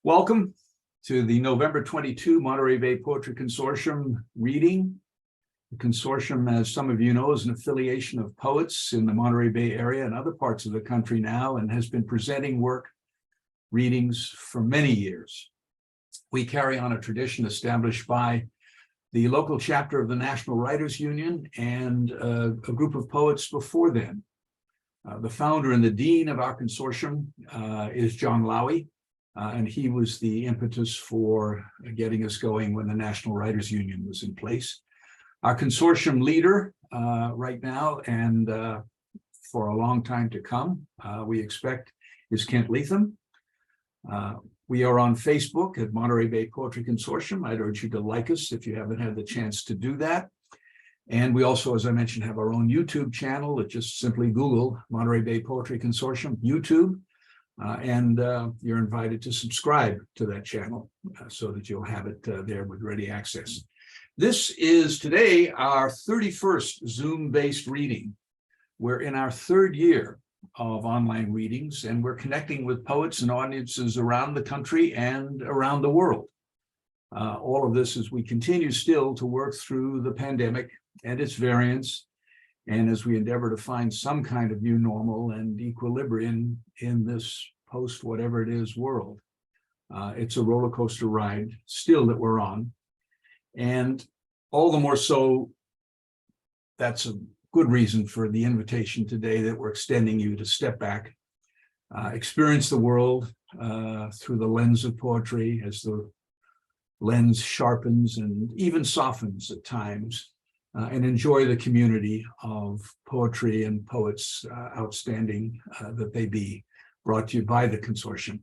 Welcome to the November 22 Monterey Bay Poetry Consortium reading. The Consortium, as some of you know, is an affiliation of poets in the Monterey Bay area and other parts of the country now, and has been presenting readings for many years. We carry on a tradition established by the local chapter of the National Writers Union and a group of poets before then. The founder and the dean of our consortium is John Lowy, and he was the impetus for getting us going when the National Writers Union was in place. Our consortium leader right now and for a long time to come, we expect, is Cate Lycurgus. We are on Facebook at Monterey Bay Poetry Consortium. I'd urge you to like us if you haven't had the chance to do that. And we also, as I mentioned, have our own YouTube channel. Just simply Google Monterey Bay Poetry Consortium YouTube. And you're invited to subscribe to that channel so that you'll have it there with ready access. This is today our 31st Zoom-based reading. We're in our third year of online readings, and we're connecting with poets and audiences around the country and around the world. All of this as we continue still to work through the pandemic and its variants, and as we endeavor to find some kind of new normal and equilibrium in this post-whatever-it-is world. It's a roller coaster ride still that we're on. And all the more so, that's a good reason for the invitation today that we're extending you to step back, experience the world through the lens of poetry as the lens sharpens and even softens at times, and enjoy the community of poetry and poets, outstanding that they be, brought to you by the consortium.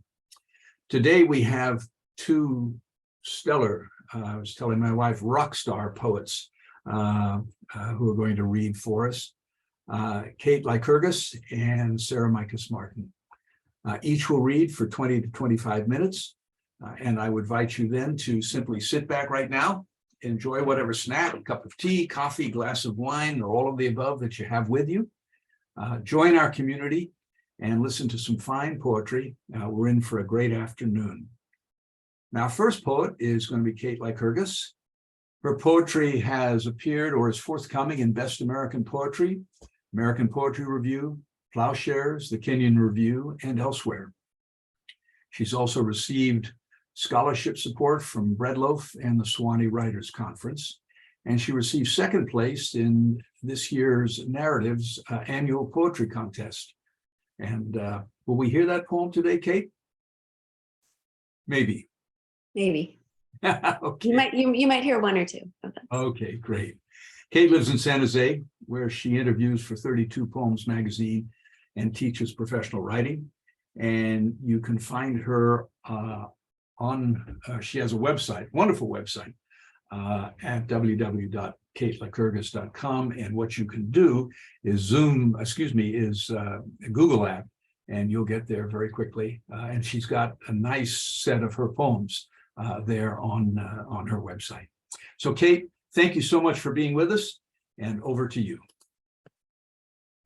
Today we have two stellar, I was telling my wife, rock star poets who are going to read for us, Cate Lycurgus and Sara Michas-Martin. Each will read for 20 to 25 minutes, and I would invite you then to simply sit back right now, enjoy whatever snack, a cup of tea, coffee, glass of wine, or all of the above that you have with you. Join our community and listen to some fine poetry. We're in for a great afternoon. Now, our first poet is going to be Cate Lycurgus. Her poetry has appeared or is forthcoming in Best American Poetry, American Poetry Review, Plowshares, the Kenyon Review, and elsewhere. She's also received scholarship support from Breadloaf and the Sewanee Writers Conference, and she received second place in this year's Narratives annual poetry contest. And will we hear that poem today, Cate? Maybe. Maybe. Okay. You might hear one or two of them. Okay, great. Cate lives in San Jose, where she interviews for 32 Poems magazine and teaches professional writing. And you can find her she has a website, wonderful website, at www.catelycurgus.com. And what you can do is Google that, and you'll get there very quickly. And she's got a nice set of her poems there on her website. So Cate, thank you so much for being with us, and over to you.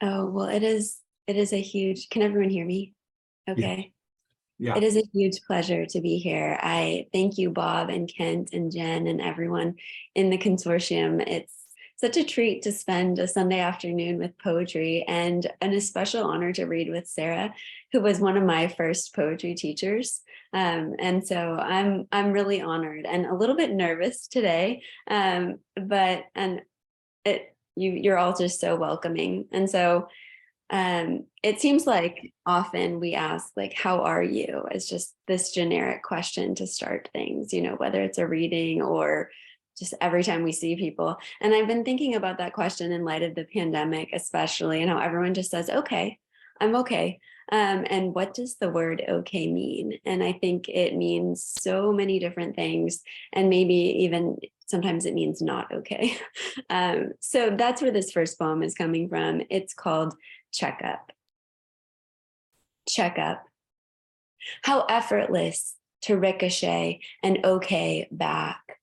Oh, well, it is a huge, can everyone hear me? Okay. Yeah. It is a huge pleasure to be here. I thank you, Bob and Kent and Jen and everyone in the consortium. It's such a treat to spend a Sunday afternoon with poetry, and an especial honor to read with Sara, who was one of my first poetry teachers. And so I'm really honored and a little bit nervous today, you're all just so welcoming. And so it seems like often we ask, like, how are you? It's just this generic question to start things, whether it's a reading or just every time we see people. And I've been thinking about that question in light of the pandemic, especially, and how everyone just says, okay, I'm okay. And what does the word okay mean? And I think it means so many different things, and maybe even sometimes it means not okay. So that's where this first poem is coming from. It's called Checkup. Checkup. How effortless to ricochet an okay back,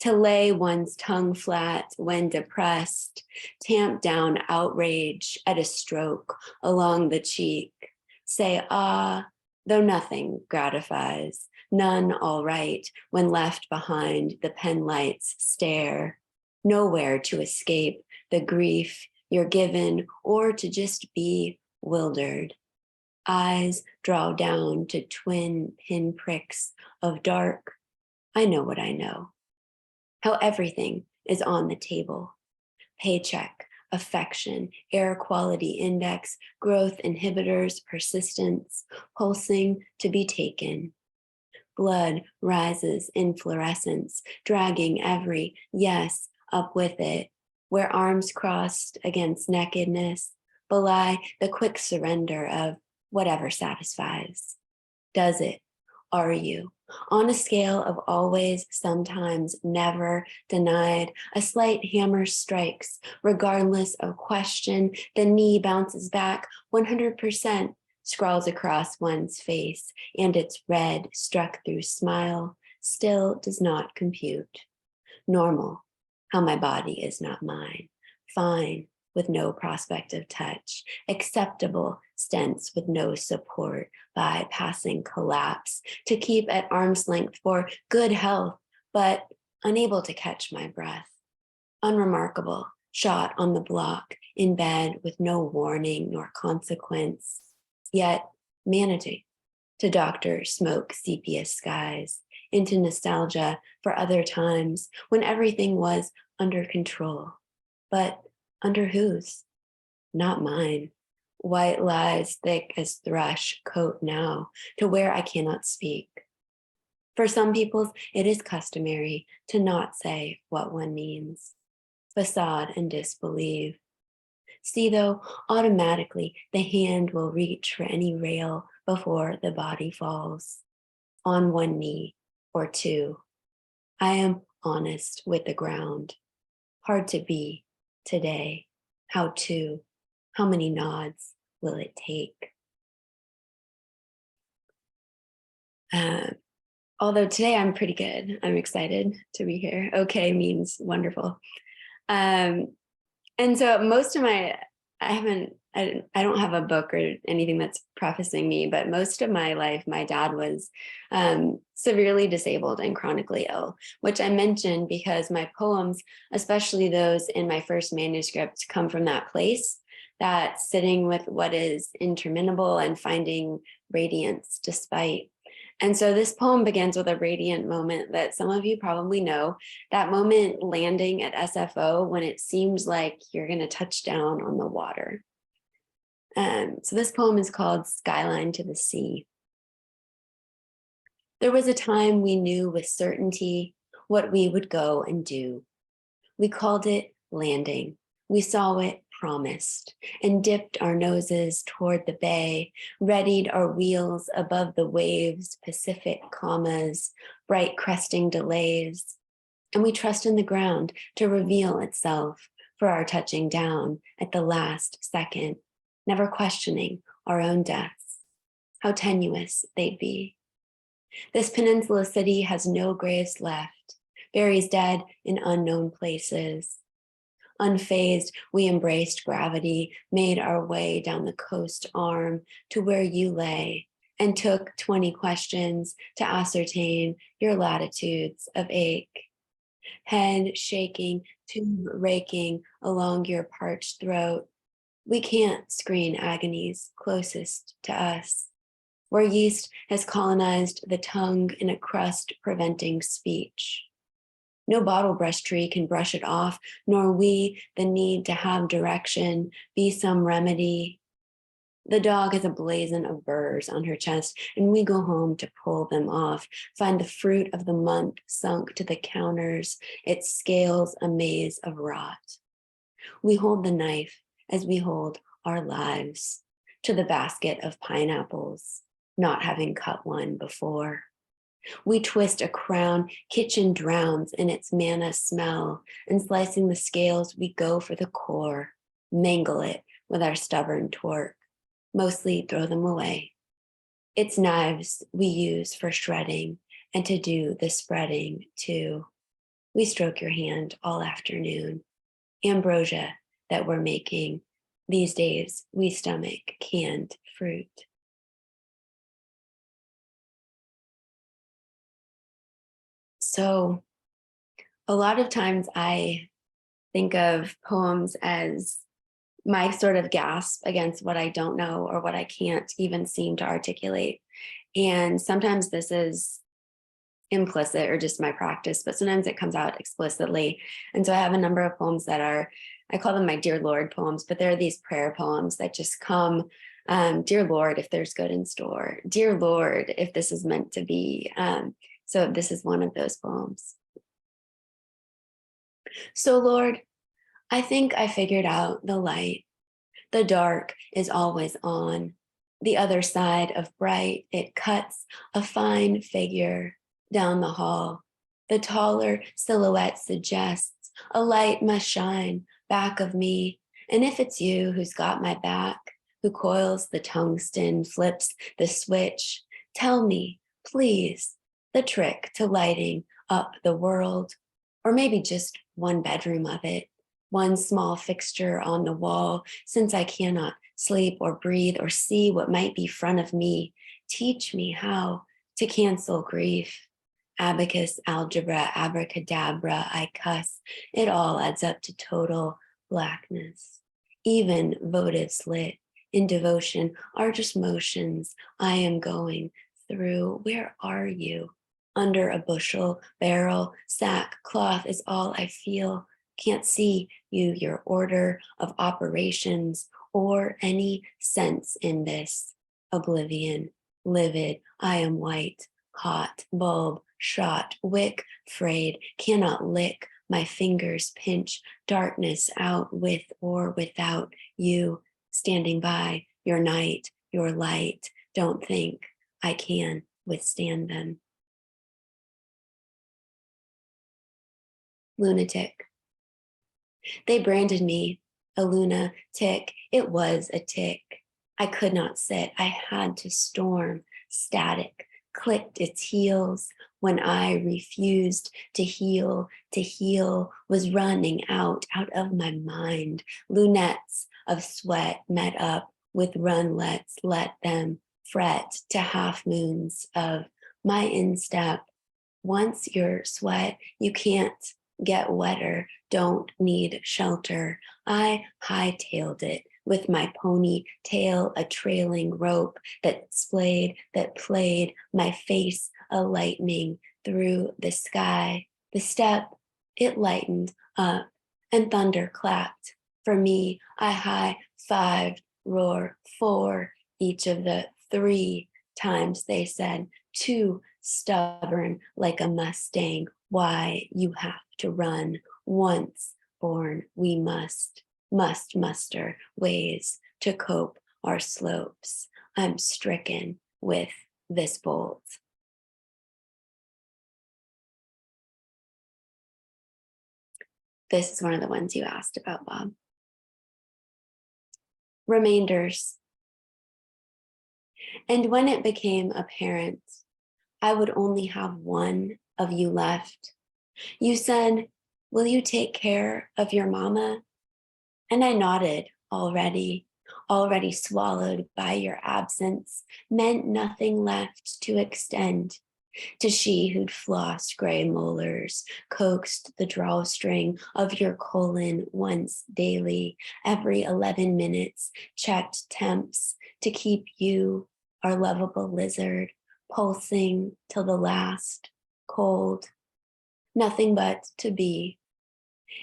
to lay one's tongue flat when depressed, tamp down outrage at a stroke along the cheek, say ah, though nothing gratifies, None all right when left behind the pen lights stare. Nowhere to escape the grief you're given or to just be wildered. Eyes draw down to twin pinpricks of dark. I know what I know. How everything is on the table. Paycheck, affection, air quality index, growth inhibitors, persistence, pulsing to be taken. Blood rises in fluorescence, dragging every yes up with it, where arms crossed against nakedness belie the quick surrender of whatever satisfies. Does it? Are you? On a scale of always, sometimes, never, denied, a slight hammer strikes, regardless of question, the knee bounces back, 100% scrawls across one's face, and its red, struck through smile, still does not compute. Normal, how my body is not mine. Fine, with no prospect of touch. Acceptable, stents with no support, bypassing collapse, to keep at arm's length for good health, but unable to catch my breath. Unremarkable, shot on the block, in bed with no warning nor consequence, yet managing to doctor smoke sepia skies, into nostalgia for other times when everything was under control. But under whose? Not mine. White lies thick as thrush coat now to where I cannot speak. For some peoples, it is customary to not say what one means. Facade and disbelieve. See, though, automatically the hand will reach for any rail before the body falls. On one knee or two. I am honest with the ground. Hard to be today. How to? How many nods will it take? Although today I'm pretty good. I'm excited to be here. Okay means wonderful. And so most of my, I don't have a book or anything that's prefacing me, but most of my life, my dad was severely disabled and chronically ill, which I mentioned because my poems, especially those in my first manuscript, come from that place, that sitting with what is interminable and finding radiance despite. And so this poem begins with a radiant moment that some of you probably know, that moment landing at SFO when it seems like you're going to touch down on the water. So this poem is called Skyline to the Sea. There was a time we knew with certainty what we would go and do. We called it landing. We saw it promised and dipped our noses toward the bay, readied our wheels above the waves, Pacific commas, bright cresting delays. And we trust in the ground to reveal itself for our touching down at the last second, never questioning our own deaths, how tenuous they'd be. This peninsula city has no graves left, buries dead in unknown places. Unfazed, we embraced gravity, made our way down the coast arm to where you lay, and took 20 questions to ascertain your latitudes of ache. Head shaking, tube raking along your parched throat. We can't screen agonies closest to us, where yeast has colonized the tongue in a crust preventing speech. No bottle brush tree can brush it off, nor we the need to have direction be some remedy. The dog has a blazon of burrs on her chest, and we go home to pull them off, find the fruit of the month sunk to the counters, its scales a maze of rot. We hold the knife as we hold our lives to the basket of pineapples, not having cut one before. We twist a crown, kitchen drowns in its manna smell, and slicing the scales, we go for the core, mangle it with our stubborn torque, mostly throw them away. It's knives we use for shredding and to do the spreading too. We stroke your hand all afternoon. Ambrosia that we're making. These days, we stomach canned fruit. So a lot of times I think of poems as my sort of gasp against what I don't know or what I can't even seem to articulate. And sometimes this is implicit or just my practice, but sometimes it comes out explicitly. And so I have a number of poems that are, I call them my Dear Lord poems, but they're these prayer poems that just come, Dear Lord, if there's good in store, Dear Lord, if this is meant to be. So this is one of those poems. So Lord, I think I figured out the light. The dark is always on. The other side of bright, it cuts a fine figure down the hall. The taller silhouette suggests a light must shine back of me. And if it's you who's got my back, who coils the tungsten, flips the switch, tell me, please, the trick to lighting up the world, or maybe just one bedroom of it. One small fixture on the wall, since I cannot sleep or breathe or see what might be front of me. Teach me how to cancel grief. Abacus, algebra, abracadabra, I cuss. It all adds up to total blackness. Even votives lit in devotion are just motions I am going through. Where are you? Under a bushel, barrel, sack, cloth is all I feel. Can't see you, your order of operations, or any sense in this. Oblivion, livid, I am white, hot, bulb, shot, wick, frayed, cannot lick, my fingers pinch, darkness out with or without you, standing by, your night, your light, don't think I can withstand them. Lunatic. They branded me a lunatic. It was a tick. I could not sit. I had to storm. Static clicked its heels when I refused to heal. To heal was running out of my mind. Lunettes of sweat met up with runlets. Let them fret to half moons of my instep. Once your sweat, you can't get wetter, don't need shelter. I hightailed it with my ponytail, a trailing rope that splayed, that played my face a lightning through the sky. The step, it lightened up and thunder clapped. For me, I high-fived, roar, for each of the 3 times they said, too stubborn like a Mustang. Why you have to run. Once born, we must muster ways to cope our slopes. I'm stricken with this bolt. This is one of the ones you asked about, Bob. Remainders. And when it became apparent I would only have one of you left, you said, will you take care of your mama? And I nodded already swallowed by your absence, meant nothing left to extend. To she who'd flossed gray molars, coaxed the drawstring of your colon once daily, every 11 minutes, checked temps to keep you, our lovable lizard, pulsing till the last, cold, nothing but to be.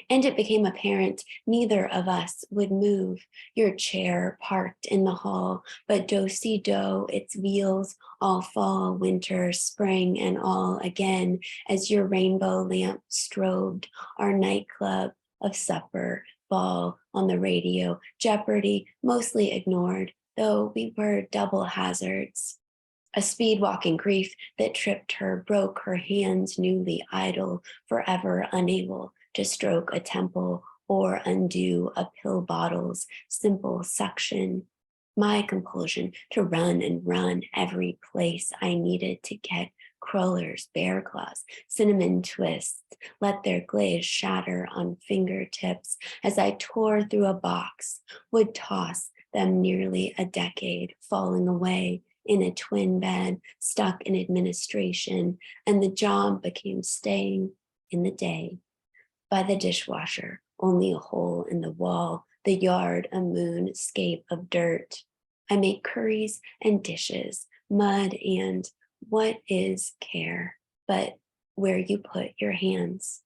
And it became apparent neither of us would move, your chair parked in the hall, but do-si-do, its wheels all fall, winter, spring, and all again, as your rainbow lamp strobed our nightclub of supper, ball on the radio, Jeopardy mostly ignored, though we were double hazards. A speed-walking grief that tripped her, broke her hands newly idle, forever unable to stroke a temple or undo a pill bottle's simple suction. My compulsion to run and run every place I needed to get crullers, bear claws, cinnamon twists, let their glaze shatter on fingertips as I tore through a box, would toss them nearly a decade, falling away in a twin bed, stuck in administration, and the job became staying in the day. By the dishwasher, only a hole in the wall, the yard a moonscape of dirt. I make curries and dishes, mud and what is care, but where you put your hands.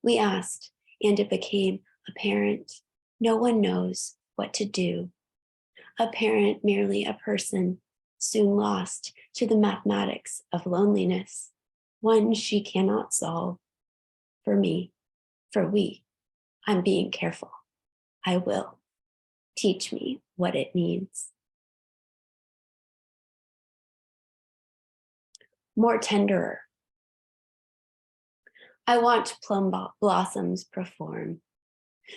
We asked, and it became apparent no one knows what to do. Apparent merely a person soon lost to the mathematics of loneliness, one she cannot solve. For me, for we, I'm being careful. I will. Teach me what it means. More tenderer. I watch plum blossoms perform,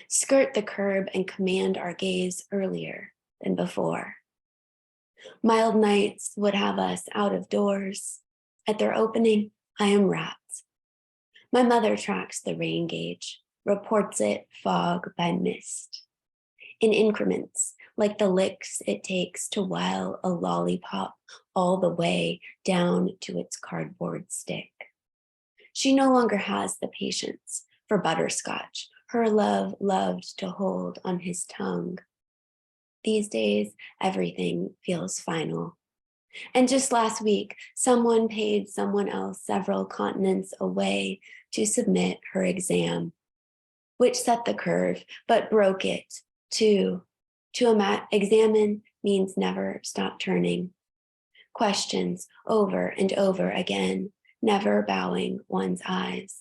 skirt the curb and command our gaze earlier than before. Mild nights would have us out of doors. At their opening, I am wrapped. My mother tracks the rain gauge, reports it fog by mist. In increments, like the licks it takes to while a lollipop all the way down to its cardboard stick. She no longer has the patience for butterscotch her love loved to hold on his tongue. These days, everything feels final. And just last week, someone paid someone else several continents away to submit her exam, which set the curve, but broke it too. To examine means never stop turning. Questions over and over again, never bowing one's eyes.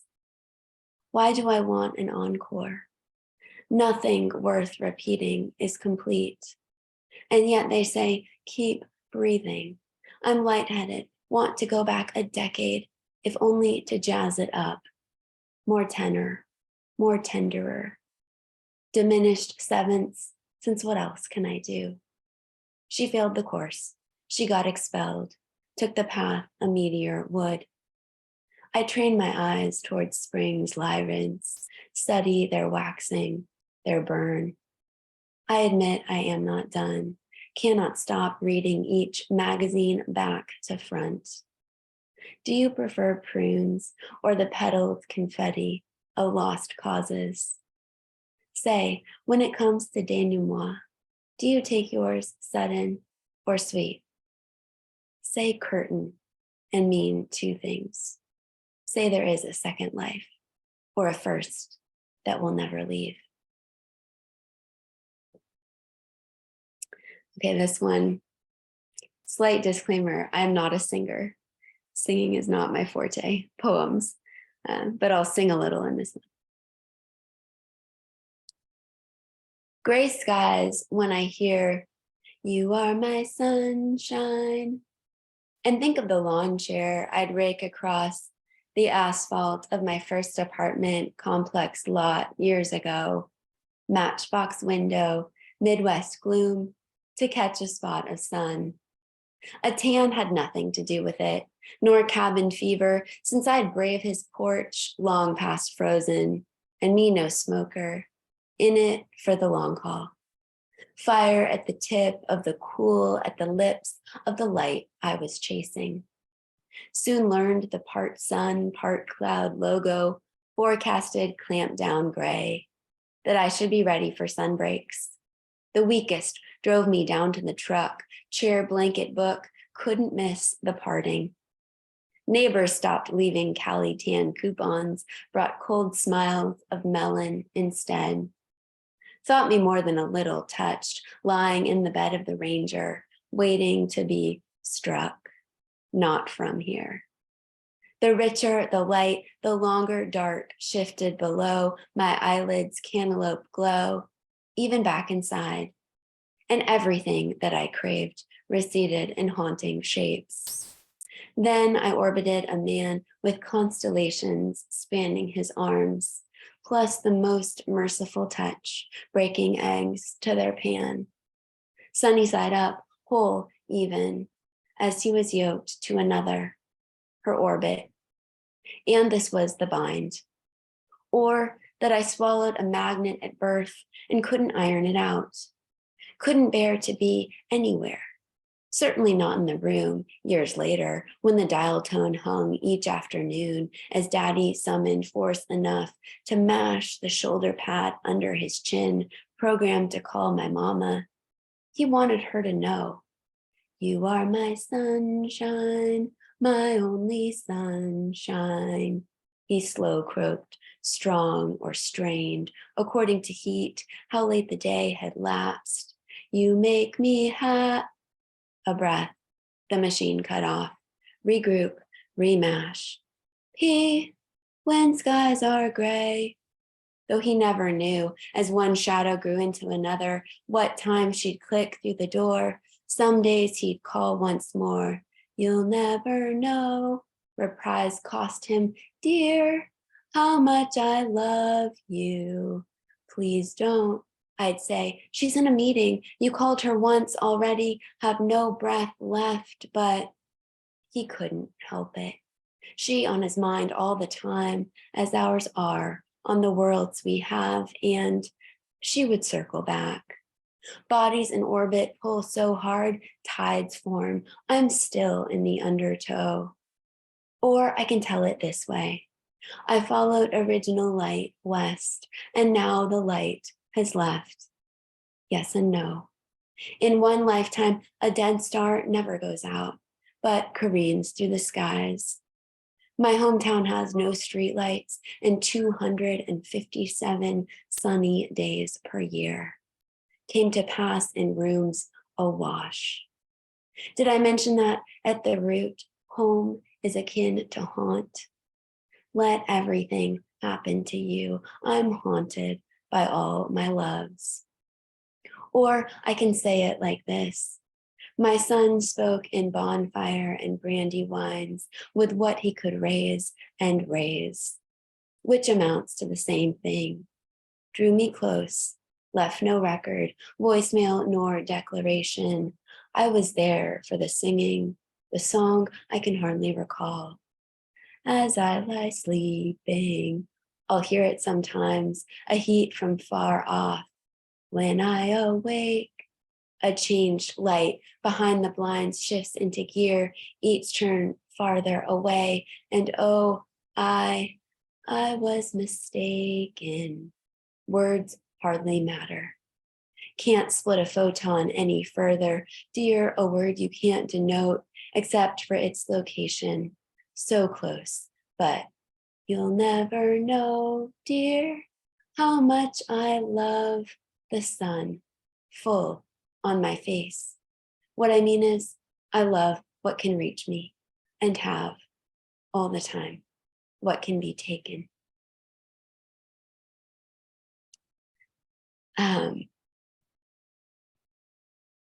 Why do I want an encore? Nothing worth repeating is complete. And yet they say, keep breathing. I'm lightheaded, want to go back a decade, if only to jazz it up. More tenor, more tenderer. Diminished sevenths, since what else can I do? She failed the course. She got expelled, took the path a meteor would. I train my eyes towards spring's lyrids, study their waxing, their burn. I admit I am not done, cannot stop reading each magazine back to front. Do you prefer prunes or the petaled confetti of lost causes? Say, when it comes to denouement, do you take yours sudden or sweet? Say curtain and mean two things. Say there is a second life or a first that will never leave. Okay, this one, slight disclaimer, I'm not a singer. Singing is not my forte, poems, but I'll sing a little in this one. Gray skies when I hear, you are my sunshine, and think of the lawn chair I'd rake across the asphalt of my first apartment complex lot years ago, matchbox window, Midwest gloom, to catch a spot of sun. A tan had nothing to do with it, nor cabin fever, since I'd brave his porch long past frozen, and me no smoker, in it for the long haul. Fire at the tip of the cool at the lips of the light I was chasing. Soon learned the part sun, part cloud logo, forecasted clamped down gray, that I should be ready for sunbreaks. The weakest drove me down to the truck, chair blanket book, couldn't miss the parting. Neighbors stopped leaving Cali tan coupons, brought cold smiles of melon instead. Thought me more than a little touched, lying in the bed of the Ranger, waiting to be struck, not from here. The richer the light, the longer dark shifted below my eyelids' cantaloupe glow, even back inside. And everything that I craved receded in haunting shapes. Then I orbited a man with constellations spanning his arms, plus the most merciful touch, breaking eggs to their pan. Sunny side up, whole even, as he was yoked to another, her orbit. And this was the bind. Or that I swallowed a magnet at birth and couldn't iron it out. Couldn't bear to be anywhere, Certainly not in the room years later when the dial tone hung each afternoon as Daddy summoned force enough to mash the shoulder pad under his chin, programmed to call my mama. He wanted her to know, "You are my sunshine, my only sunshine." He slow croaked, strong or strained, according to heat, how late the day had lapsed. "You make me A breath, the machine cut off. Regroup, remash. P, when skies are gray. Though he never knew, as one shadow grew into another, what time she'd click through the door. Some days he'd call once more. "You'll never know." Reprise cost him dear. "How much I love you. Please don't." I'd say, "She's in a meeting. You called her once already, have no breath left," but he couldn't help it. She on his mind all the time, as ours are, on the worlds we have, and she would circle back. Bodies in orbit pull so hard, tides form. I'm still in the undertow. Or I can tell it this way. I followed original light west, and now the light has left. Yes and no. In one lifetime, a dead star never goes out, but careens through the skies. My hometown has no streetlights and 257 sunny days per year. Came to pass in rooms awash. Did I mention that at the root, home is akin to haunt? Let everything happen to you. I'm haunted by all my loves. Or I can say it like this. My son spoke in bonfire and brandy wines with what he could raise and raise, which amounts to the same thing. Drew me close, left no record, voicemail nor declaration. I was there for the singing, the song I can hardly recall. As I lie sleeping, I'll hear it sometimes, a heat from far off. When I awake, a changed light behind the blinds shifts into gear, each turn farther away, and oh, I was mistaken. Words hardly matter. Can't split a photon any further. Dear, a word you can't denote except for its location. So close, but you'll never know, dear, how much I love the sun full on my face. What I mean is, I love what can reach me and have all the time, what can be taken.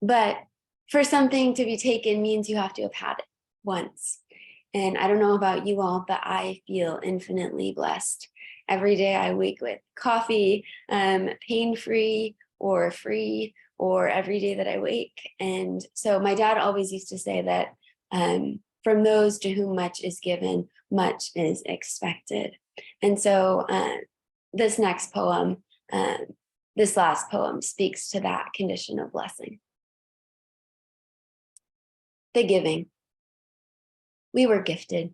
But for something to be taken means you have to have had it once. And I don't know about you all, but I feel infinitely blessed. Every day I wake with coffee, pain-free or free, or every day that I wake. And so my dad always used to say that from those to whom much is given, much is expected. And so this last poem speaks to that condition of blessing. The giving. We were gifted.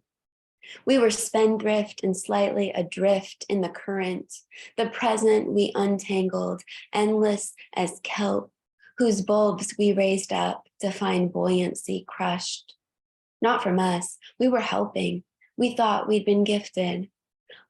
We were spendthrift and slightly adrift in the current. The present we untangled, endless as kelp, whose bulbs we raised up to find buoyancy crushed. Not from us, we were helping. We thought we'd been gifted.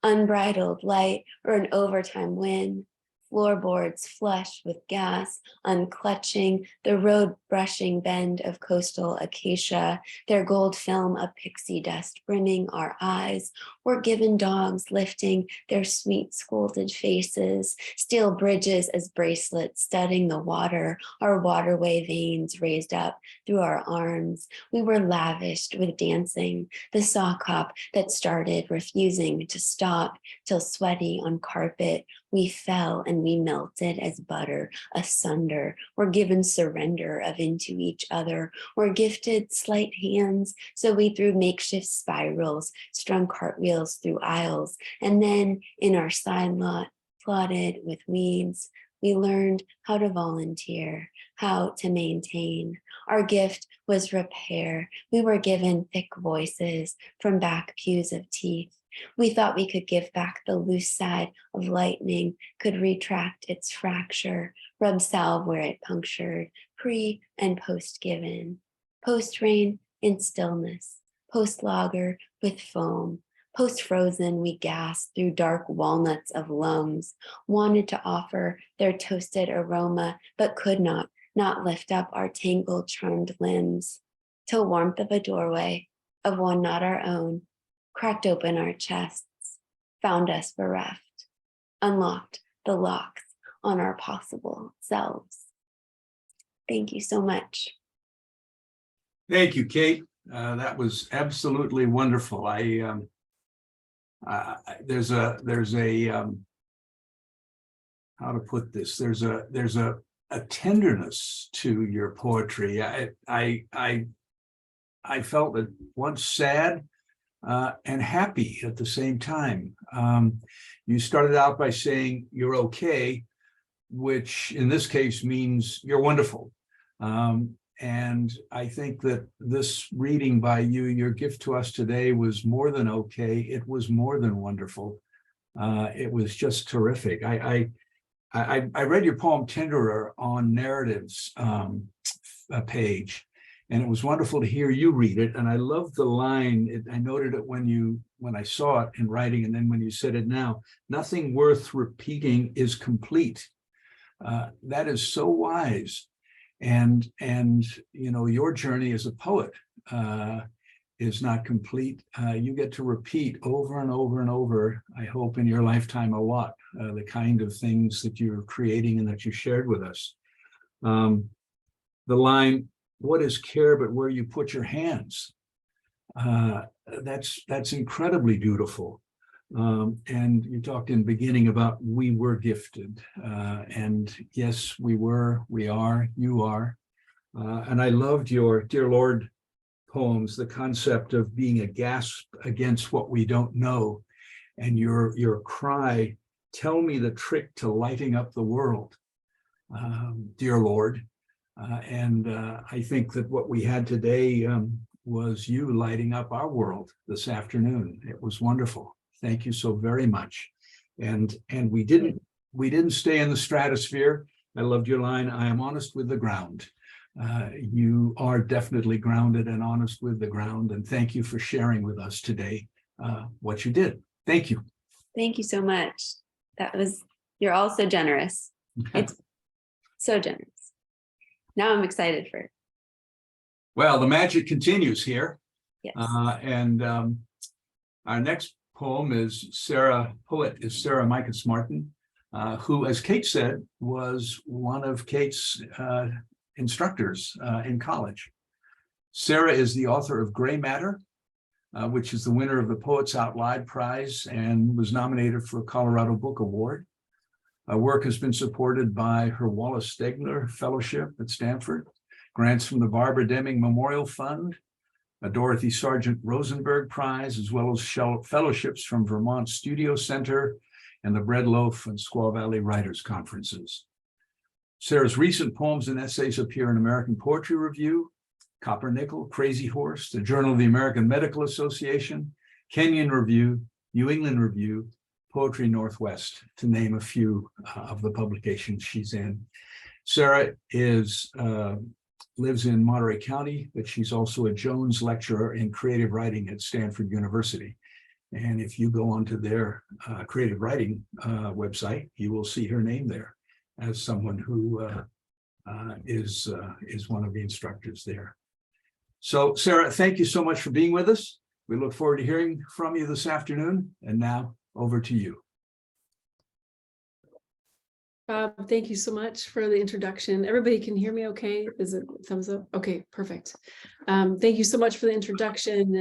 Unbridled light or an overtime win. Floorboards flush with gas, unclutching the road-brushing bend of coastal acacia, their gold film of pixie dust brimming our eyes. We're given dogs lifting their sweet scolded faces, steel bridges as bracelets studding the water, our waterway veins raised up through our arms. We were lavished with dancing, the sock hop that started refusing to stop till sweaty on carpet. We fell and we melted as butter asunder. We're given surrender of into each other. We're gifted slight hands, so we threw makeshift spirals, strung cartwheels through aisles, and then in our side lot, plotted with weeds, We learned how to volunteer, how to maintain. Our gift was repair. We were given thick voices from back pews of teeth. We thought we could give back the loose side of lightning, could retract its fracture, rub salve where it punctured, pre and post given. Post rain in stillness, post lager with foam. Post frozen, we gasped through dark walnuts of lungs, wanted to offer their toasted aroma, but could not lift up our tangled, charmed limbs, till warmth of a doorway, of one not our own, cracked open our chests, found us bereft, unlocked the locks on our possible selves. Thank you so much. Thank you, Kate. That was absolutely wonderful. There's a how to put this? There's a tenderness to your poetry. I felt at once sad and happy at the same time. You started out by saying you're okay, which in this case means you're wonderful. And I think that this reading by you, your gift to us today, was more than okay. It was more than wonderful. It was just terrific. I read your poem Tenderer on Narratives page, and it was wonderful to hear you read it. And I love the line. I noted it when I saw it in writing, and then when you said it now, nothing worth repeating is complete. That is so wise. And you know, your journey as a poet is not complete. You get to repeat over and over and over, I hope in your lifetime, a lot, the kind of things that you're creating and that you shared with us. The line, what is care but where you put your hands? That's incredibly beautiful. And you talked in the beginning about we were gifted, and yes, we were, we are, you are. And I loved your Dear Lord poems, the concept of being a gasp against what we don't know, and your cry, tell me the trick to lighting up the world, dear Lord. And I think that what we had today was you lighting up our world this afternoon. It was wonderful. Thank you so very much. And we didn't stay in the stratosphere. I loved your line, I am honest with the ground. You are definitely grounded and honest with the ground. And thank you for sharing with us today what you did. Thank you. Thank you so much. You're all so generous. It's so generous. Now I'm excited for it. Well, the magic continues here. Yes. And our next poem is Sara Michas-Martin, who, as Kate said, was one of Kate's instructors in college. Sara is the author of Gray Matter, which is the winner of the Poets Out Loud Prize and was nominated for a Colorado Book Award. Her work has been supported by her Wallace Stegner Fellowship at Stanford, grants from the Barbara Deming Memorial Fund, a Dorothy Sargent Rosenberg Prize, as well as fellowships from Vermont Studio Center and the Bread Loaf and Squaw Valley Writers Conferences. Sara's recent poems and essays appear in American Poetry Review, Copper Nickel, Crazy Horse, the Journal of the American Medical Association, Kenyon Review, New England Review, Poetry Northwest, to name a few of the publications she's in. Sara lives in Monterey County, but she's also a Jones Lecturer in Creative Writing at Stanford University. And if you go onto their creative writing website, you will see her name there as someone who is one of the instructors there. So, Sara, thank you so much for being with us. We look forward to hearing from you this afternoon. And now over to you. Bob, thank you so much for the introduction. Everybody can hear me okay? Is it thumbs up? Okay, perfect. Thank you so much for the introduction.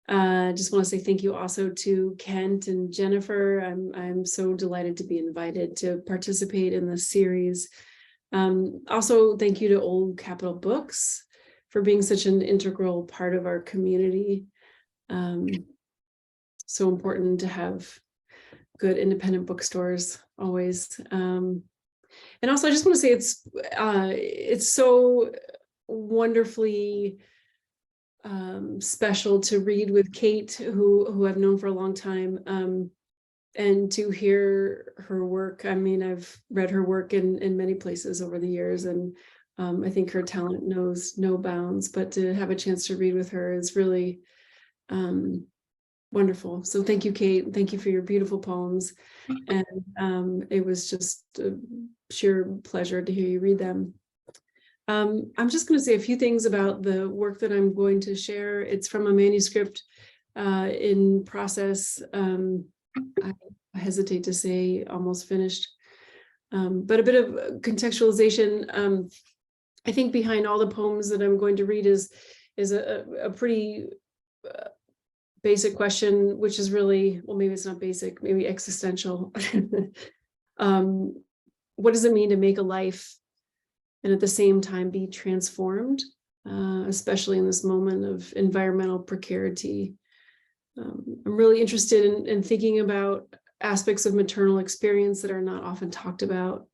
And just want to say thank you also to Kent and Jennifer. I'm so delighted to be invited to participate in this series. Also, thank you to Old Capitol Books for being such an integral part of our community. So important to have good independent bookstores always. And also, I just want to say it's so wonderfully special to read with Cate, who I've known for a long time, and to hear her work. I mean, I've read her work in many places over the years, and I think her talent knows no bounds. But to have a chance to read with her is really wonderful. So thank you, Cate. Thank you for your beautiful poems. And it was just a sheer pleasure to hear you read them. I'm just going to say a few things about the work that I'm going to share. It's from a manuscript in process. I hesitate to say almost finished, but a bit of contextualization. I think behind all the poems that I'm going to read is a pretty basic question, which is really, well, maybe it's not basic, maybe existential. What does it mean to make a life and at the same time be transformed, especially in this moment of environmental precarity? I'm really interested in thinking about aspects of maternal experience that are not often talked about.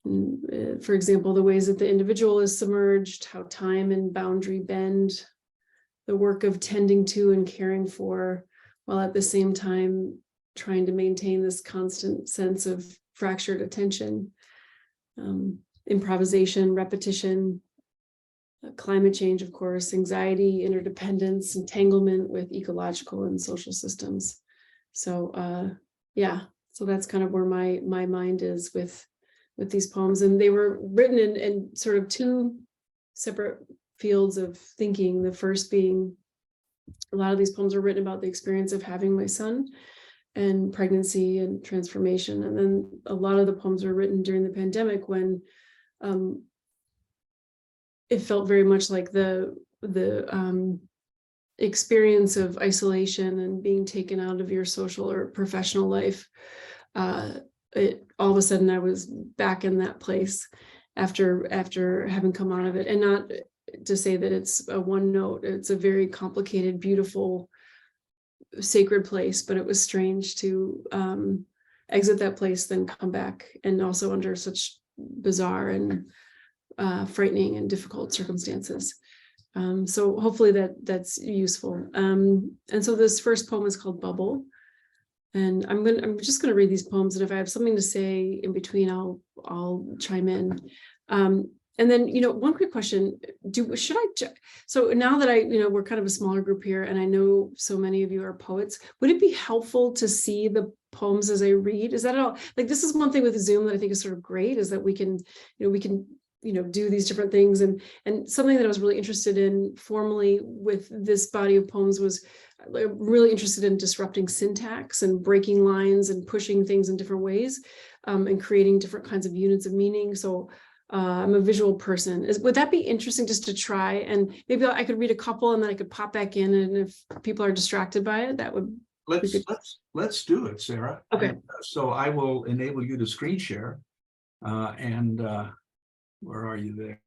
For example, the ways that the individual is submerged, how time and boundary bend, the work of tending to and caring for, while at the same time trying to maintain this constant sense of fractured attention, improvisation, repetition, climate change, of course, anxiety, interdependence, entanglement with ecological and social systems. So yeah, so that's kind of where my mind is with these poems. And they were written in sort of two separate fields of thinking. The first being, a lot of these poems are written about the experience of having my son and pregnancy and transformation. And then a lot of the poems were written during the pandemic, when it felt very much like the experience of isolation and being taken out of your social or professional life. All of a sudden I was back in that place after having come out of it. And not to say that it's a one note, it's a very complicated, beautiful, sacred place, but it was strange to exit that place, then come back, and also under such bizarre and frightening and difficult circumstances. So hopefully that's useful. And so this first poem is called Bubble. And I'm just going to read these poems, and if I have something to say in between, I'll chime in. And then, one quick question: so now that we're kind of a smaller group here, and I know so many of you are poets, would it be helpful to see the poems as I read? Is that at all? Like, this is one thing with Zoom that I think is sort of great, is that we can do these different things. And something that I was really interested in formally with this body of poems was really interested in disrupting syntax and breaking lines and pushing things in different ways, and creating different kinds of units of meaning. So I'm a visual person. Would that be interesting just to try? And maybe I could read a couple and then I could pop back in. And if people are distracted by it, that would let's do it, Sarah. Okay. And, so I will enable you to screen share. And where are you there?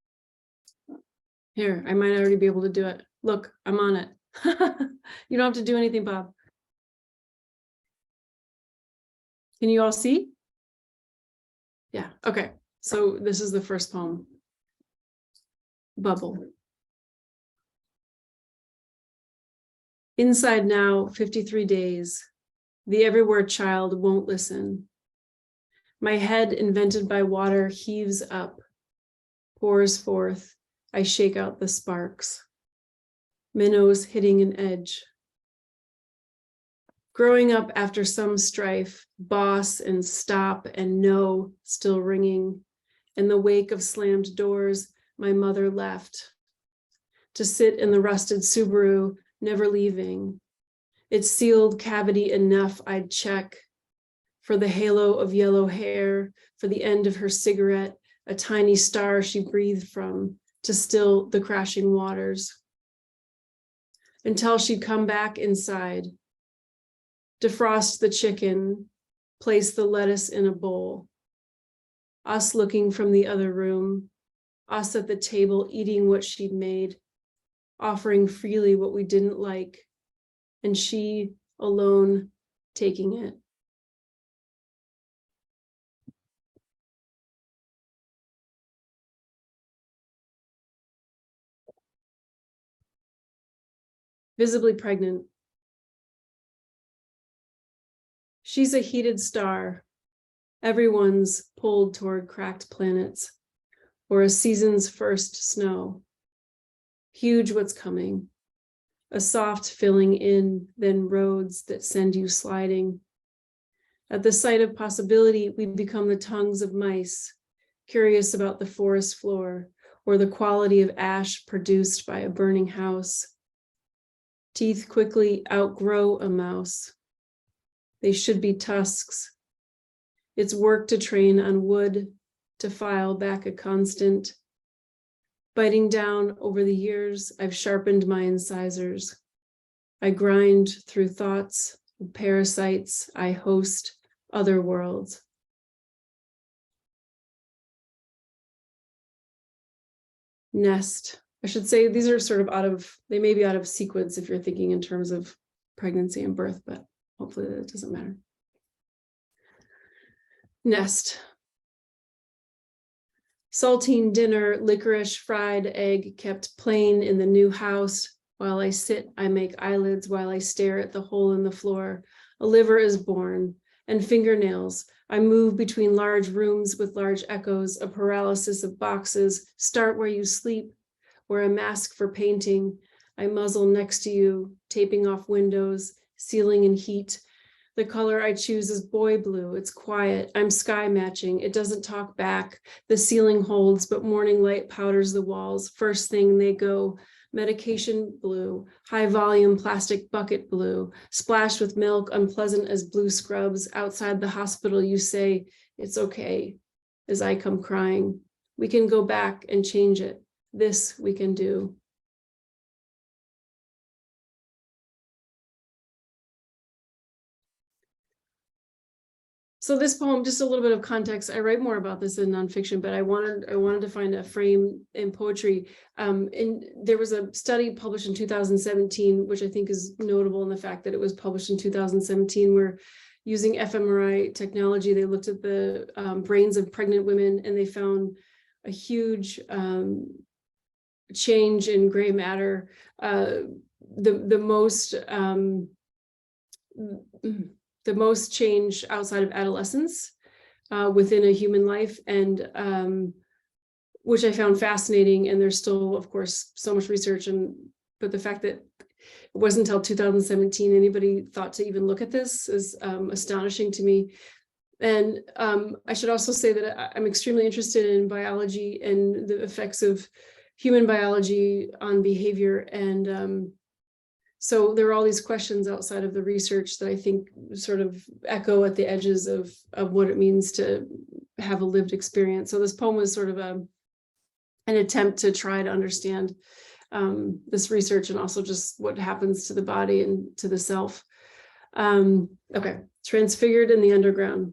Here, I might already be able to do it. Look, I'm on it. You don't have to do anything, Bob. Can you all see? Yeah, okay. So this is the first poem, Bubble. Inside now, 53 days, the everywhere child won't listen. My head, invented by water, heaves up, pours forth. I shake out the sparks. Minnows hitting an edge. Growing up after some strife, boss and stop and no still ringing. In the wake of slammed doors, my mother left to sit in the rusted Subaru, never leaving. Its sealed cavity enough I'd check for the halo of yellow hair, for the end of her cigarette, a tiny star she breathed from to still the crashing waters. Until she'd come back inside, defrost the chicken, place the lettuce in a bowl. Us looking from the other room, us at the table eating what she'd made, offering freely what we didn't like, and she alone taking it. visibly pregnant. She's a heated star. Everyone's pulled toward cracked planets, or a season's first snow. Huge what's coming. A soft filling in, then roads that send you sliding. At the sight of possibility, we become the tongues of mice, curious about the forest floor or the quality of ash produced by a burning house. Teeth quickly outgrow a mouse. They should be tusks. It's work to train on wood, to file back a constant. Biting down over the years, I've sharpened my incisors. I grind through thoughts, parasites, I host other worlds. Nest. I should say these are sort of they may be out of sequence if you're thinking in terms of pregnancy and birth, but hopefully that doesn't matter. Nest. Saltine dinner, licorice fried egg kept plain in the new house. While I sit, I make eyelids while I stare at the hole in the floor. A liver is born, and fingernails. I move between large rooms with large echoes, a paralysis of boxes. Start where you sleep, wear a mask for painting. I muzzle next to you, taping off windows, ceiling in heat. The color I choose is boy blue. It's quiet. I'm sky matching. It doesn't talk back. The ceiling holds, but morning light powders the walls. First thing they go, medication blue, high volume plastic bucket blue, splashed with milk, unpleasant as blue scrubs. Outside the hospital, you say, it's okay, as I come crying. We can go back and change it. This we can do. So this poem, just a little bit of context. I write more about this in nonfiction, but I wanted to find a frame in poetry. And there was a study published in 2017, which I think is notable in the fact that it was published in 2017, where using fMRI technology, they looked at the brains of pregnant women, and they found a huge change in gray matter. The most change outside of adolescence within a human life, and which I found fascinating. And there's still, of course, so much research, but the fact that it wasn't until 2017 anybody thought to even look at this is astonishing to me. And I should also say that I'm extremely interested in biology and the effects of human biology on behavior. And so there are all these questions outside of the research that I think sort of echo at the edges of what it means to have a lived experience. So this poem was sort of an attempt to try to understand this research, and also just what happens to the body and to the self. Okay, transfigured in the underground.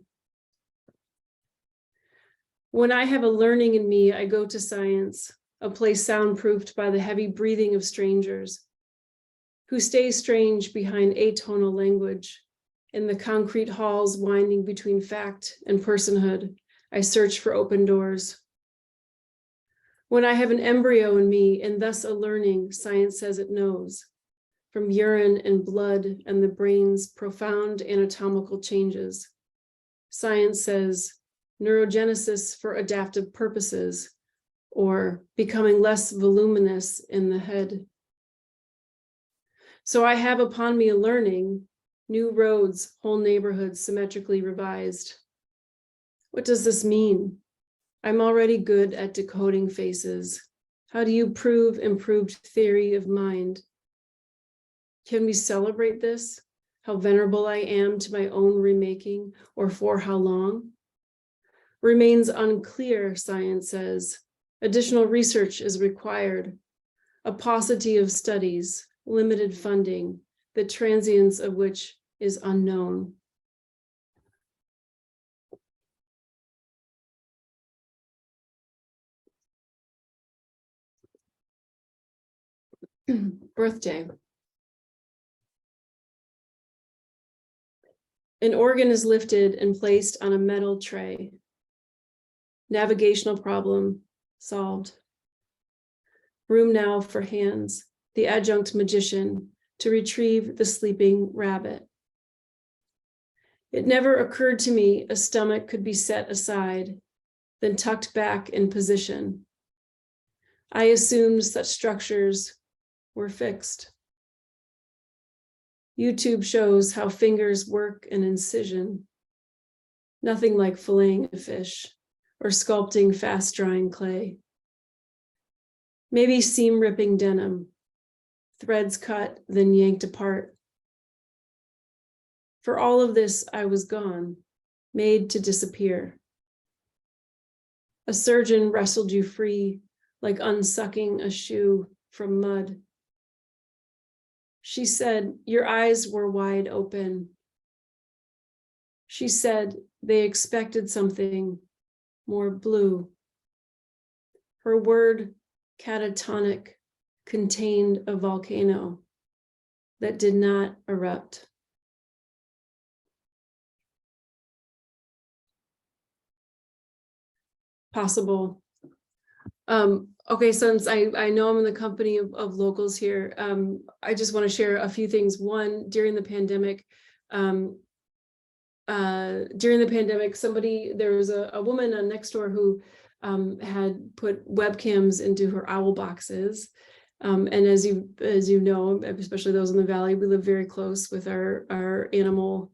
When I have a learning in me, I go to science, a place soundproofed by the heavy breathing of strangers, who stay strange behind atonal language. In the concrete halls winding between fact and personhood, I search for open doors. When I have an embryo in me, and thus a learning, science says it knows, from urine and blood and the brain's profound anatomical changes. Science says neurogenesis for adaptive purposes, or becoming less voluminous in the head. So I have upon me a learning, new roads, whole neighborhoods symmetrically revised. What does this mean? I'm already good at decoding faces. How do you prove improved theory of mind? Can we celebrate this? How venerable I am to my own remaking, or for how long? Remains unclear, science says. Additional research is required. A paucity of studies, limited funding, the transience of which is unknown. Birthday. An organ is lifted and placed on a metal tray. Navigational problem solved. Room now for hands. The adjunct magician to retrieve the sleeping rabbit. It never occurred to me a stomach could be set aside, then tucked back in position. I assumed such structures were fixed. YouTube shows how fingers work an incision. Nothing like filleting a fish or sculpting fast-drying clay. Maybe seam-ripping denim, threads cut, then yanked apart. For all of this, I was gone, made to disappear. A surgeon wrestled you free, like unsucking a shoe from mud. She said, your eyes were wide open. She said they expected something more blue. Her word, catatonic, contained a volcano that did not erupt. Possible. Okay, since I know I'm in the company of locals here, I just want to share a few things. One, during the pandemic, there was a woman on Nextdoor who had put webcams into her owl boxes. And as you know, especially those in the Valley, we live very close with our animal,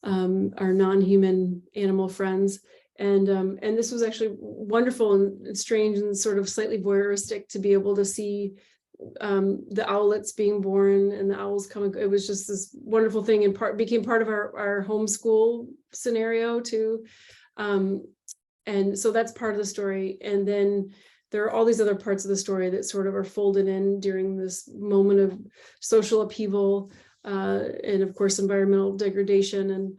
our non-human animal friends. And this was actually wonderful and strange and sort of slightly voyeuristic to be able to see the owlets being born and the owls coming. It was just this wonderful thing, and became part of our homeschool scenario too. And so that's part of the story. And then there are all these other parts of the story that sort of are folded in during this moment of social upheaval, and of course environmental degradation, and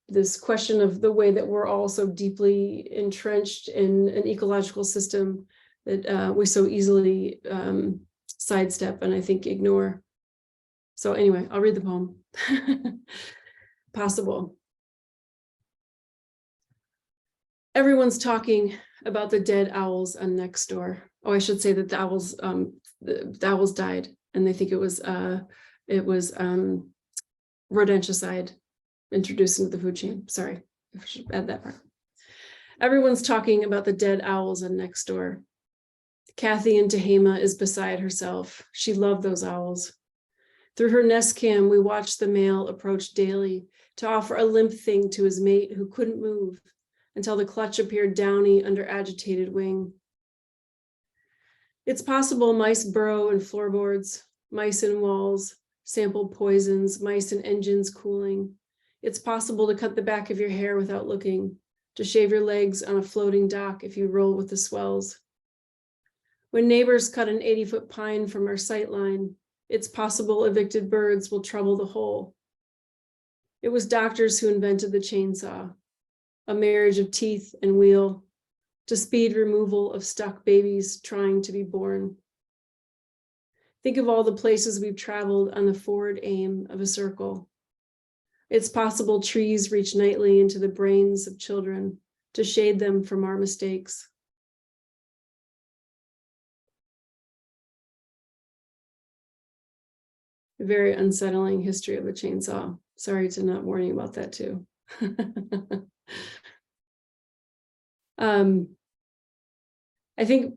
this question of the way that we're all so deeply entrenched in an ecological system that we so easily sidestep and I think ignore. So anyway, I'll read the poem. Possible. Everyone's talking about the dead owls on Nextdoor. Oh, I should say that the owls died, and they think it was rodenticide introduced into the food chain. Sorry, I should add that part. Everyone's talking about the dead owls on Nextdoor. Kathy in Tehama is beside herself. She loved those owls. Through her Nest Cam, we watched the male approach daily to offer a limp thing to his mate who couldn't move until the clutch appeared downy under agitated wing. It's possible mice burrow in floorboards, mice in walls, sample poisons, mice in engines cooling. It's possible to cut the back of your hair without looking, to shave your legs on a floating dock if you roll with the swells. When neighbors cut an 80-foot pine from our sightline, it's possible evicted birds will trouble the whole. It was doctors who invented the chainsaw, a marriage of teeth and wheel, to speed removal of stuck babies trying to be born. Think of all the places we've traveled on the forward aim of a circle. It's possible trees reach nightly into the brains of children to shade them from our mistakes. A very unsettling history of a chainsaw. Sorry to not warn you about that too. I think,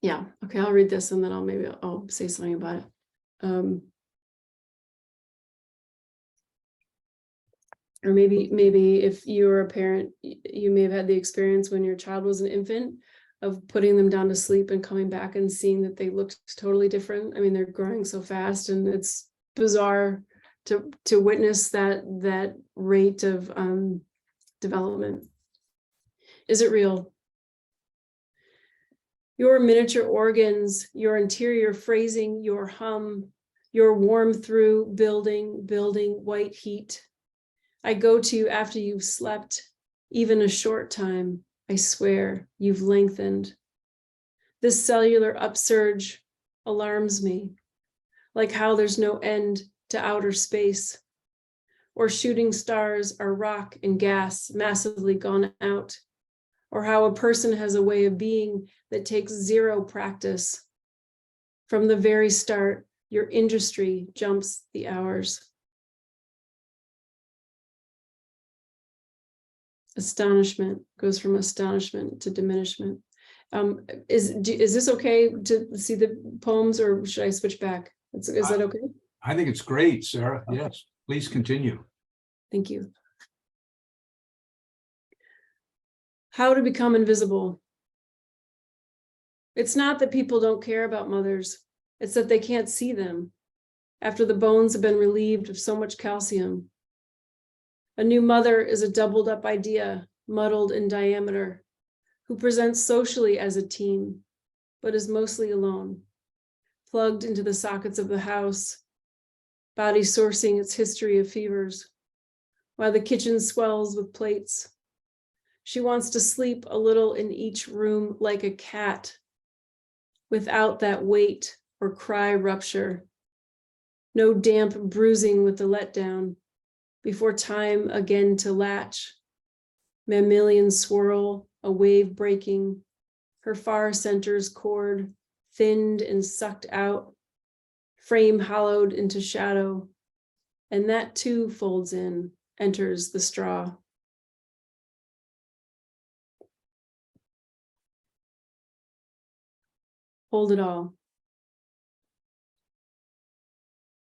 yeah, okay, I'll read this and then I'll say something about it. Or maybe if you're a parent, you may have had the experience when your child was an infant of putting them down to sleep and coming back and seeing that they looked totally different. I mean, they're growing so fast, and it's bizarre to witness that rate of development. Is it real? Your miniature organs, your interior phrasing, your hum, your warm through building white heat. I go to you after you've slept, even a short time. I swear you've lengthened. This cellular upsurge alarms me, like how there's no end to outer space, or shooting stars are rock and gas massively gone out, or how a person has a way of being that takes zero practice. From the very start, Your industry jumps the hours. Astonishment goes from astonishment to diminishment. Is this okay to see the poems, or should I switch back? Is that okay? I think it's great, Sarah. Okay. Yes, please continue. Thank you. How to become invisible. It's not that people don't care about mothers. It's that they can't see them after the bones have been relieved of so much calcium. A new mother is a doubled up idea, muddled in diameter, who presents socially as a team, but is mostly alone, plugged into the sockets of the house, body sourcing its history of fevers, while the kitchen swells with plates. She wants to sleep a little in each room like a cat, without that weight or cry rupture. No damp bruising with the letdown, before time again to latch. Mammalian swirl, a wave breaking, her far center's cord thinned and sucked out, frame hollowed into shadow, and that too folds in, enters the straw. Hold it all.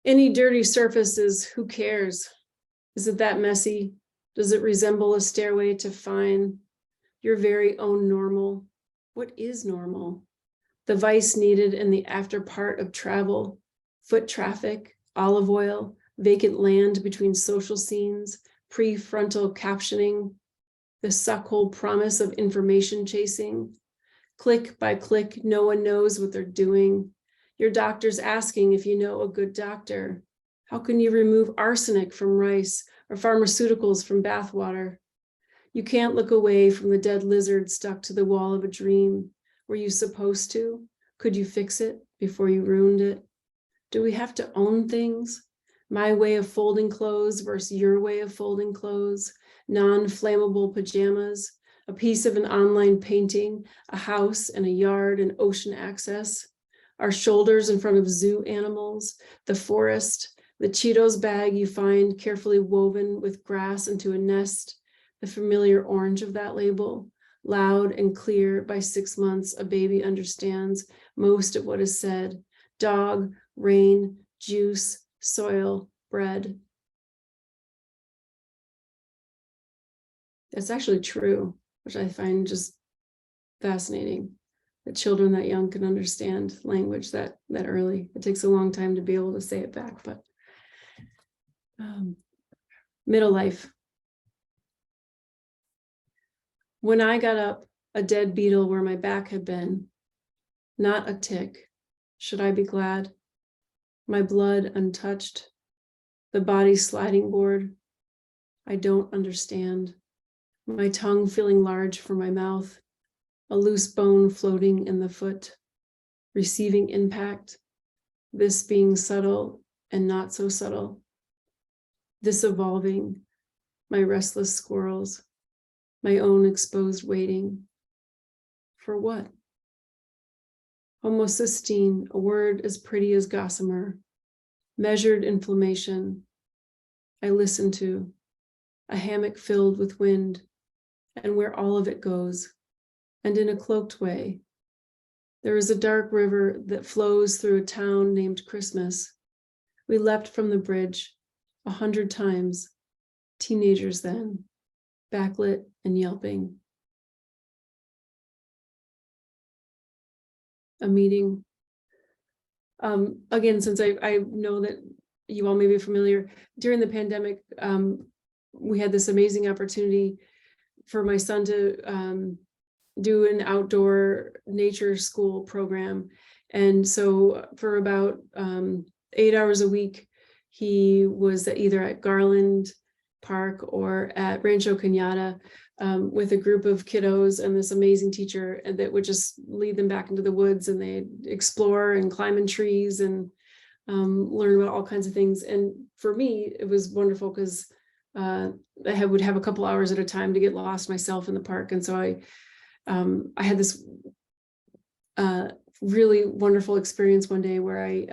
Any dirty surfaces, who cares? Is it that messy? Does it resemble a stairway to fine? Your very own normal? What is normal? The vice needed in the after part of travel, foot traffic, olive oil, vacant land between social scenes, prefrontal captioning, the suckhole promise of information chasing. Click by click, no one knows what they're doing. Your doctor's asking if you know a good doctor. How can you remove arsenic from rice or pharmaceuticals from bathwater? You can't look away from the dead lizard stuck to the wall of a dream. Were you supposed to? Could you fix it before you ruined it? Do we have to own things? My way of folding clothes versus your way of folding clothes, non-flammable pajamas, a piece of an online painting, a house and a yard and ocean access, our shoulders in front of zoo animals, the forest, the Cheetos bag you find carefully woven with grass into a nest, the familiar orange of that label, loud and clear. By 6 months, a baby understands most of what is said. Dog, rain, juice, soil, bread. That's actually true, which I find just fascinating, that children that young can understand language that early. It takes a long time to be able to say it back, but middle life. When I got up, a dead beetle where my back had been, not a tick. Should I be glad? My blood untouched, the body sliding board. I don't understand. My tongue feeling large for my mouth, a loose bone floating in the foot, receiving impact, this being subtle and not so subtle. This evolving, my restless squirrels, my own exposed waiting. For what? Homocysteine, a word as pretty as gossamer, measured inflammation. I listen to a hammock filled with wind, and where all of it goes, and in a cloaked way. There is a dark river that flows through a town named Christmas. We leapt from the bridge 100 times, teenagers then, backlit and yelping. A meeting. Again, since I know that you all may be familiar, during the pandemic, we had this amazing opportunity for my son to do an outdoor nature school program. And so for about 8 hours a week, he was either at Garland Park or at Rancho Cañada with a group of kiddos and this amazing teacher that would just lead them back into the woods, and they'd explore and climb in trees and learn about all kinds of things. And for me, it was wonderful because I would have a couple hours at a time to get lost myself in the park. And so I had this really wonderful experience one day where I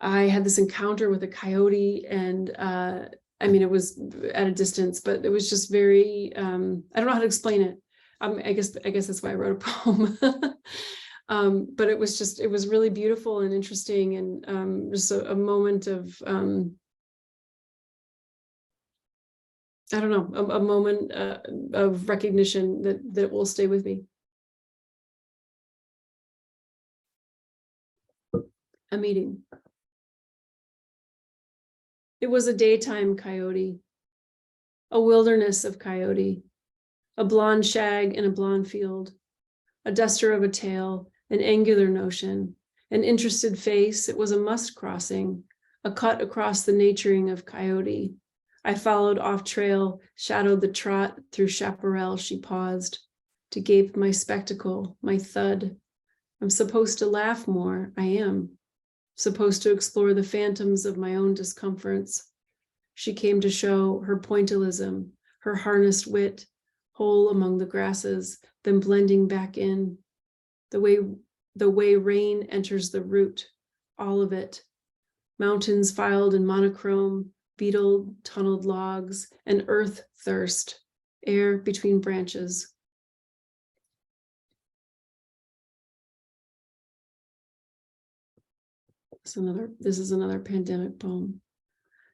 I had this encounter with a coyote, and I mean, it was at a distance, but it was just very, I don't know how to explain it. I guess that's why I wrote a poem. But it was really beautiful and interesting, and just a moment of, I don't know, a moment of recognition that will stay with me. A meeting. It was a daytime coyote, a wilderness of coyote, a blonde shag in a blonde field, a duster of a tail, an angular notion, an interested face. It was a must crossing, a cut across the naturing of coyote. I followed off trail, shadowed the trot through chaparral. She paused to gape my spectacle, my thud. I'm supposed to laugh more. I am supposed to explore the phantoms of my own discomforts. She came to show her pointillism, her harnessed wit, whole among the grasses, then blending back in. The way rain enters the root, all of it. Mountains filed in monochrome, beetled, tunneled logs, and earth thirst, air between branches. This is another pandemic poem.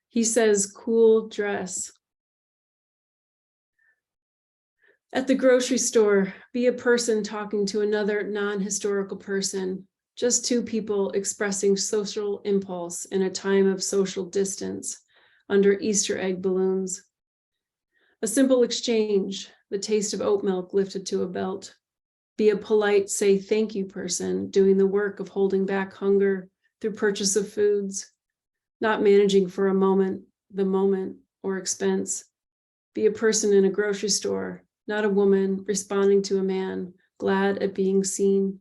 He says, cool dress. At the grocery store, be a person talking to another non-historical person, just two people expressing social impulse in a time of social distance under Easter egg balloons. A simple exchange, the taste of oat milk lifted to a belt. Be a polite, say thank you person, doing the work of holding back hunger through purchase of foods, not managing for a moment, the moment or expense. Be a person in a grocery store, not a woman responding to a man, glad at being seen.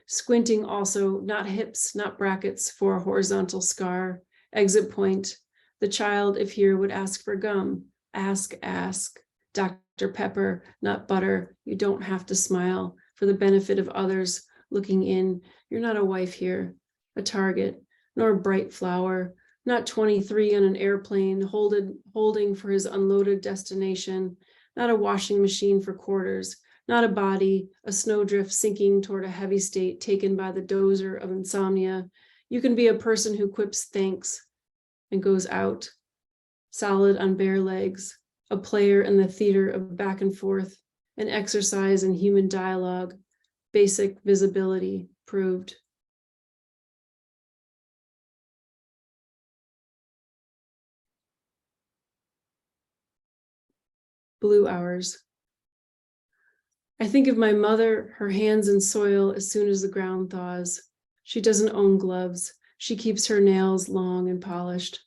Squinting also, not hips, not brackets for a horizontal scar. Exit point, the child, if here, would ask for gum. Ask. Dr. Pepper, not butter. You don't have to smile for the benefit of others looking in. You're not a wife here, a target, nor a bright flower, not 23 on an airplane holding for his unloaded destination, not a washing machine for quarters, not a body, a snowdrift sinking toward a heavy state taken by the dozer of insomnia. You can be a person who quips thanks and goes out, solid on bare legs, a player in the theater of back and forth, an exercise in human dialogue, basic visibility proved. Blue hours. I think of my mother, her hands in soil as soon as the ground thaws. She doesn't own gloves. She keeps her nails long and polished.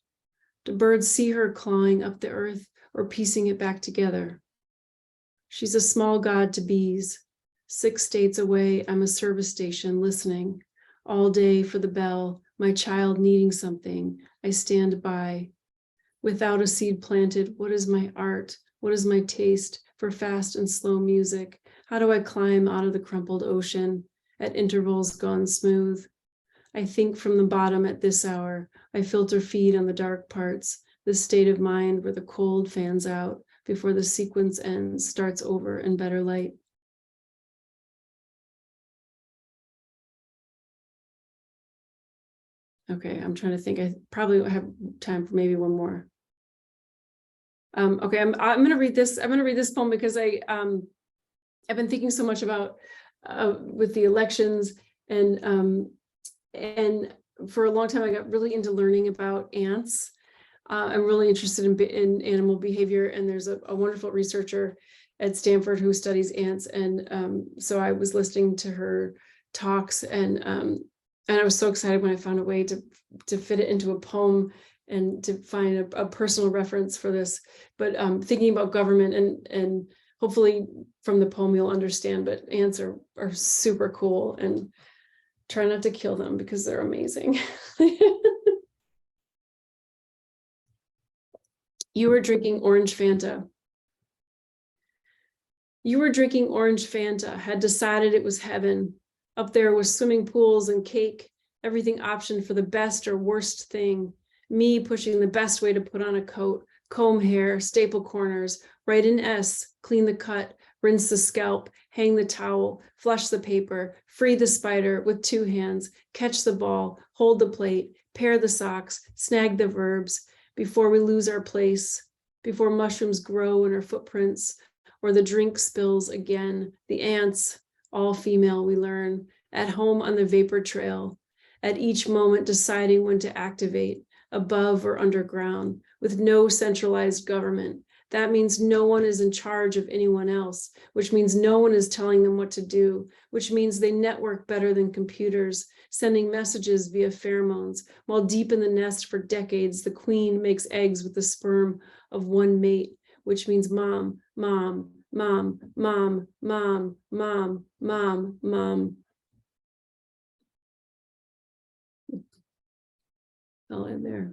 Do birds see her clawing up the earth or piecing it back together? She's a small god to bees. 6 states away, I'm a service station listening. All day for the bell, my child needing something. I stand by. Without a seed planted, what is my art? What is my taste for fast and slow music? How do I climb out of the crumpled ocean at intervals gone smooth? I think from the bottom at this hour. I filter feed on the dark parts, this state of mind where the cold fans out before the sequence ends, starts over in better light. Okay, I'm trying to think. I probably have time for maybe one more. Okay, I'm going to read this. I'm going to read this poem because I've been thinking so much about with the elections, and for a long time I got really into learning about ants. I'm really interested in animal behavior, and there's a wonderful researcher at Stanford who studies ants, and so I was listening to her talks, and I was so excited when I found a way to fit it into a poem and to find a personal reference for this. But thinking about government, and hopefully from the poem you'll understand, but ants are super cool, and try not to kill them because they're amazing. You were drinking orange Fanta. You were drinking orange Fanta, had decided it was heaven. Up there was swimming pools and cake everything optioned for the best or worst thing. Me pushing the best way to put on a coat, comb hair, staple corners, write an S, clean the cut, rinse the scalp, hang the towel, flush the paper, free the spider with 2 hands, catch the ball, hold the plate, pair the socks, snag the verbs, before we lose our place, before mushrooms grow in our footprints, or the drink spills again, the ants, all female we learn, at home on the vapor trail, at each moment deciding when to activate, above or underground, with no centralized government. That means no one is in charge of anyone else, which means no one is telling them what to do, which means they network better than computers, sending messages via pheromones, while deep in the nest for decades, the queen makes eggs with the sperm of one mate, which means mom, mom, mom, mom, mom, mom, mom, mom. I'll end there.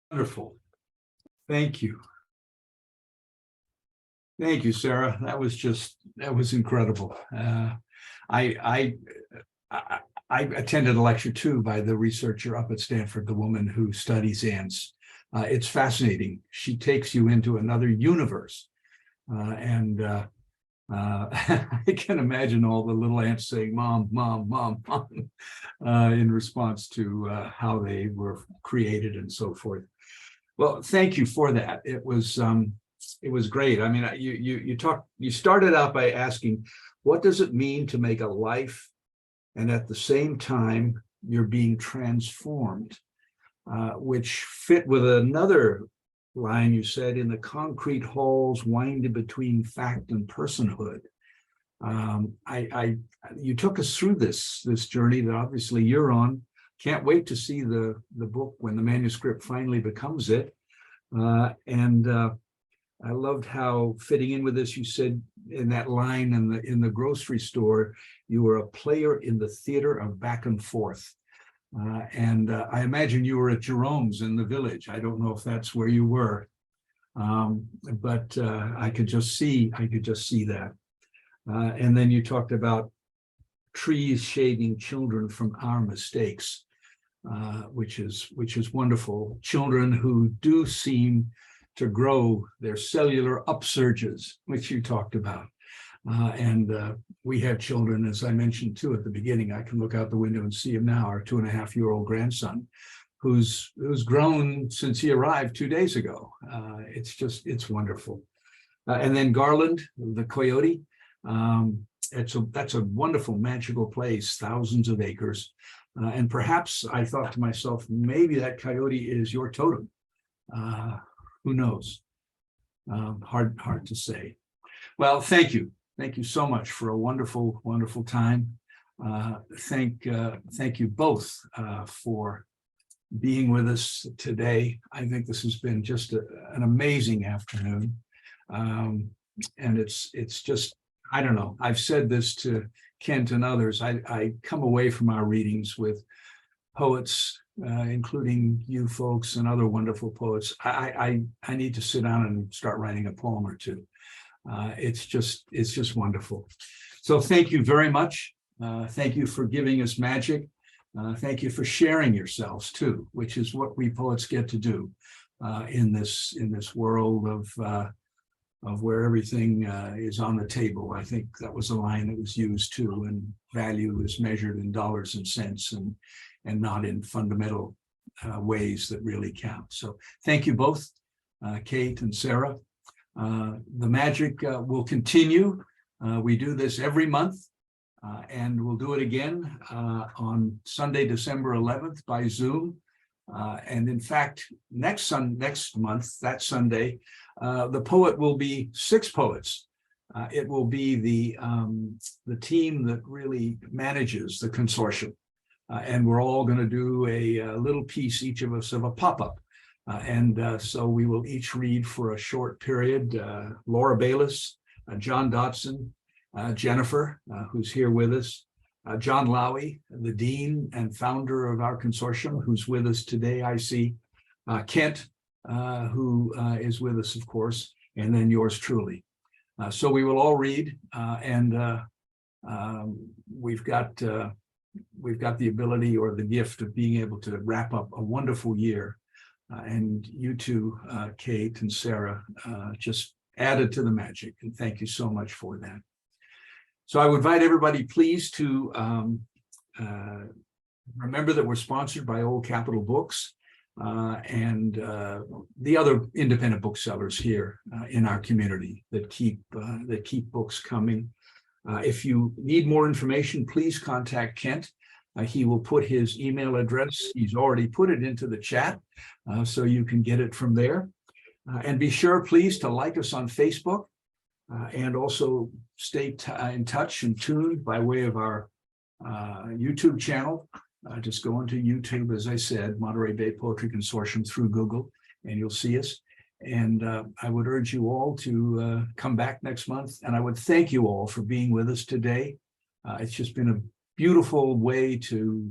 Wonderful. Thank you. Thank you, Sarah. That was incredible. I attended a lecture too by the researcher up at Stanford, the woman who studies ants. It's fascinating. She takes you into another universe. I can imagine all the little ants saying, mom, mom, mom, mom, in response to how they were created and so forth. Well, thank you for that. It was great. I mean, you started out by asking, what does it mean to make a life, and at the same time you're being transformed, which fit with another line you said, in the concrete halls winding between fact and personhood. You took us through this journey that obviously you're on. Can't wait to see the book when the manuscript finally becomes it. I loved how, fitting in with this, you said in that line in the grocery store, you were a player in the theater of back and forth. I imagine you were at Jerome's in the village. I don't know if that's where you were, but I could just see that. And then you talked about trees shading children from our mistakes, which is wonderful. Children who do seem to grow their cellular upsurges, which you talked about. We have children, as I mentioned too at the beginning. I can look out the window and see him now, our 2.5-year-old grandson, who's grown since he arrived 2 days ago. It's wonderful. And then Garland, the coyote. That's a wonderful, magical place, thousands of acres. And perhaps I thought to myself, maybe that coyote is your totem. Who knows? Hard to say. Well, thank you. Thank you so much for a wonderful, wonderful time. Thank you both for being with us today. I think this has been just an amazing afternoon. And it's just, I don't know, I've said this to Kent and others. I come away from our readings with poets, including you folks and other wonderful poets. I need to sit down and start writing a poem or two. It's just wonderful. So thank you very much. Thank you for giving us magic. Thank you for sharing yourselves too, which is what we poets get to do in this world of where everything is on the table. I think that was a line that was used too, and value is measured in dollars and cents and not in fundamental ways that really count. So thank you both, Cate and Sarah. The magic will continue. We do this every month, and we'll do it again on Sunday, December 11th by Zoom. And in fact, next month, that Sunday, the poet will be 6 poets. It will be the team that really manages the consortium. And we're all going to do a little piece, each of us, of a pop-up. So we will each read for a short period. Laura Bayless, John Dotson, Jennifer, who's here with us, John Lowy, the dean and founder of our consortium, who's with us today, I see, Kent, who is with us, of course, and then yours truly. So we will all read, and we've got we've got the ability or the gift of being able to wrap up a wonderful year. And you two, Cate and Sara, just added to the magic. And thank you so much for that. So I would invite everybody, please, to remember that we're sponsored by Old Capitol Books and the other independent booksellers here in our community that keep books coming. If you need more information, please contact Kent. He will put his email address. He's already put it into the chat, so you can get it from there. And be sure, please, to like us on Facebook and also stay in touch and tuned by way of our YouTube channel. Just go into YouTube, as I said, Monterey Bay Poetry Consortium through Google, and you'll see us. And I would urge you all to come back next month. And I would thank you all for being with us today. It's just been a beautiful way to